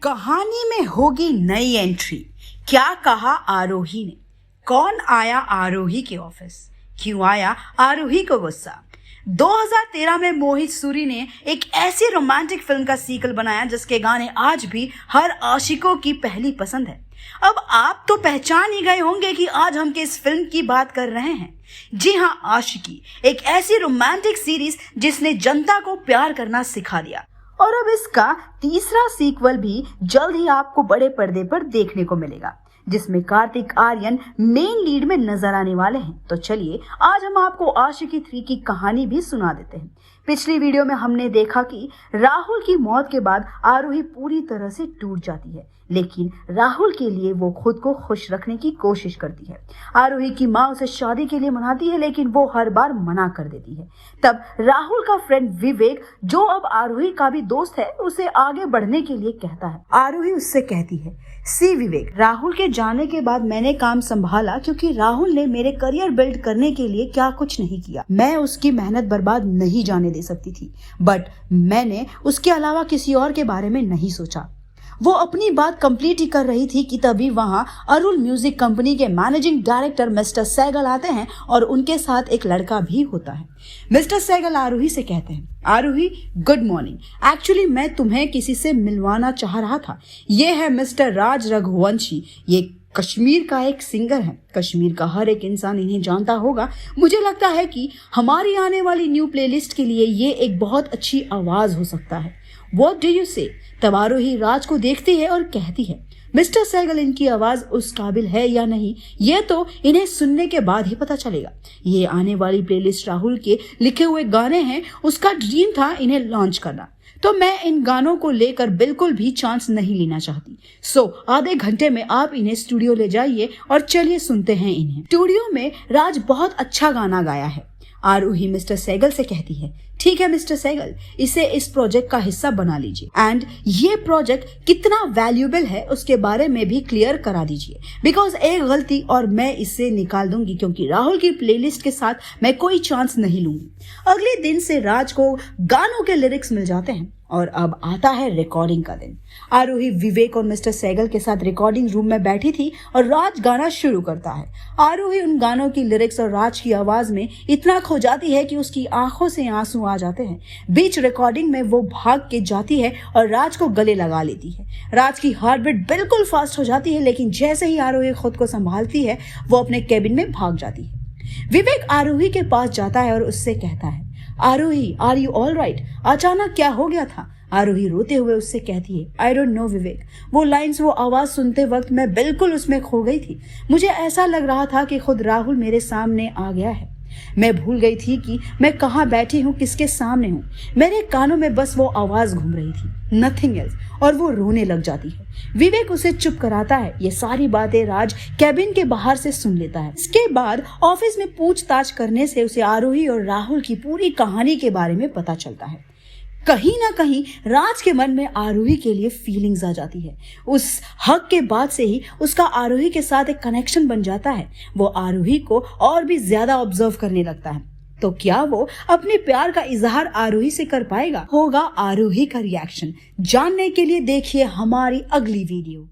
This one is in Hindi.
कहानी में होगी नई एंट्री। क्या कहा आरोही ने? कौन आया आरोही के ऑफिस? क्यों आया आरोही को गुस्सा? 2013 में मोहित सूरी ने एक ऐसी रोमांटिक फिल्म का सीक्वल बनाया जिसके गाने आज भी हर आशिकों की पहली पसंद है। अब आप तो पहचान ही गए होंगे कि आज हम किस फिल्म की बात कर रहे हैं। जी हाँ, आशिकी, एक ऐसी रोमांटिक सीरीज जिसने जनता को प्यार करना सिखा दिया। और अब इसका तीसरा सीक्वल भी जल्द ही आपको बड़े पर्दे पर देखने को मिलेगा, जिसमें कार्तिक आर्यन मेन लीड में नजर आने वाले हैं। तो चलिए आज हम आपको आशिकी 3 की कहानी भी सुना देते हैं। पिछली वीडियो में हमने देखा कि राहुल की मौत के बाद आरोही पूरी तरह से टूट जाती है, लेकिन राहुल के लिए वो खुद को खुश रखने की कोशिश करती है। आरोही की माँ उसे शादी के लिए मनाती है, लेकिन वो हर बार मना कर देती है। तब राहुल का फ्रेंड विवेक, जो अब आरोही का भी दोस्त है, उसे आगे बढ़ने के लिए कहता है। आरोही उससे कहती है, सी विवेक, राहुल के जाने के बाद मैंने काम संभाला क्योंकि राहुल ने मेरे करियर बिल्ड करने के लिए क्या कुछ नहीं किया। मैं उसकी मेहनत बर्बाद नहीं जाने दे सकती थी, बट मैंने उसके अलावा किसी और के बारे में नहीं सोचा। वो अपनी बात कंप्लीट ही कर रही थी कि तभी वहां अरुल म्यूजिक कंपनी के मैनेजिंग डायरेक्टर मिस्टर सहगल आते हैं और उनके साथ एक लड़का भी होता है। मिस्टर सहगल आरोही से कहते हैं, आरोही गुड मॉर्निंग, एक्चुअली मैं तुम्हें किसी से मिलवाना चाह रहा था। ये है मिस्टर राज रघुवंशी, ये कश्मीर का एक सिंगर है। कश्मीर का हर एक इंसान इन्हें जानता होगा। मुझे लगता है कि हमारी आने वाली न्यू प्लेलिस्ट के लिए ये एक बहुत अच्छी आवाज हो सकता है। What do you say? तब आरोही राज को देखती है और कहती है, मिस्टर सहगल, इनकी आवाज उस काबिल है या नहीं, ये तो इन्हें सुनने के बाद ही पता चलेगा। ये आने वाली प्लेलिस्ट राहुल के लिखे हुए गाने हैं, उसका ड्रीम था इन्हें लॉन्च करना, तो मैं इन गानों को लेकर बिल्कुल भी चांस नहीं लेना चाहती। आधे घंटे में आप इन्हें स्टूडियो ले जाइए और चलिए सुनते हैं इन्हें। स्टूडियो में राज बहुत अच्छा गाना गाया है। आरोही मिस्टर सहगल से कहती है, ठीक है मिस्टर सहगल, इसे इस प्रोजेक्ट का हिस्सा बना लीजिए एंड ये प्रोजेक्ट कितना वैल्यूएबल है उसके बारे में भी क्लियर करा दीजिए, बिकॉज एक गलती और मैं इसे निकाल दूंगी, क्योंकि राहुल की प्लेलिस्ट के साथ मैं कोई चांस नहीं लूंगी। अगले दिन से राज को गानों के लिरिक्स मिल जाते हैं और अब आता है रिकॉर्डिंग का दिन। आरोही विवेक और मिस्टर सहगल के साथ रिकॉर्डिंग रूम में बैठी थी और राज गाना शुरू करता है। आरोही उन गानों की लिरिक्स और राज की आवाज में इतना खो जाती है कि उसकी आंखों से आंसू आ जाते हैं। बीच रिकॉर्डिंग में वो भाग के जाती है और राज को गले लगा लेती है। राज की हार्ट बीट बिल्कुल फास्ट हो जाती है, लेकिन जैसे ही आरोही खुद को संभालती है वो अपने केबिन में भाग जाती है। विवेक आरोही के पास जाता है और उससे कहता है, आरोही आर यू ऑल राइट? अचानक क्या हो गया था? आरोही रोते हुए उससे कहती है, आई डोंट नो विवेक, वो लाइंस, वो आवाज सुनते वक्त मैं बिल्कुल उसमें खो गई थी। मुझे ऐसा लग रहा था कि खुद राहुल मेरे सामने आ गया है। मैं भूल गई थी कि मैं कहाँ बैठी हूँ, किसके सामने हूँ। मेरे कानों में बस वो आवाज घूम रही थी, नथिंग एल्स, और वो रोने लग जाती है। विवेक उसे चुप कराता है। ये सारी बातें राज कैबिन के बाहर से सुन लेता है। इसके बाद ऑफिस में पूछताछ करने से उसे आरोही और राहुल की पूरी कहानी के बारे में पता चलता है। कहीं ना कहीं राज के मन में आरोही के लिए फीलिंग्स आ जाती है। उस हक के बाद से ही उसका आरोही के साथ एक कनेक्शन बन जाता है। वो आरोही को और भी ज्यादा ऑब्जर्व करने लगता है। तो क्या वो अपने प्यार का इजहार आरोही से कर पाएगा? होगा आरोही का रिएक्शन? जानने के लिए देखिए हमारी अगली वीडियो।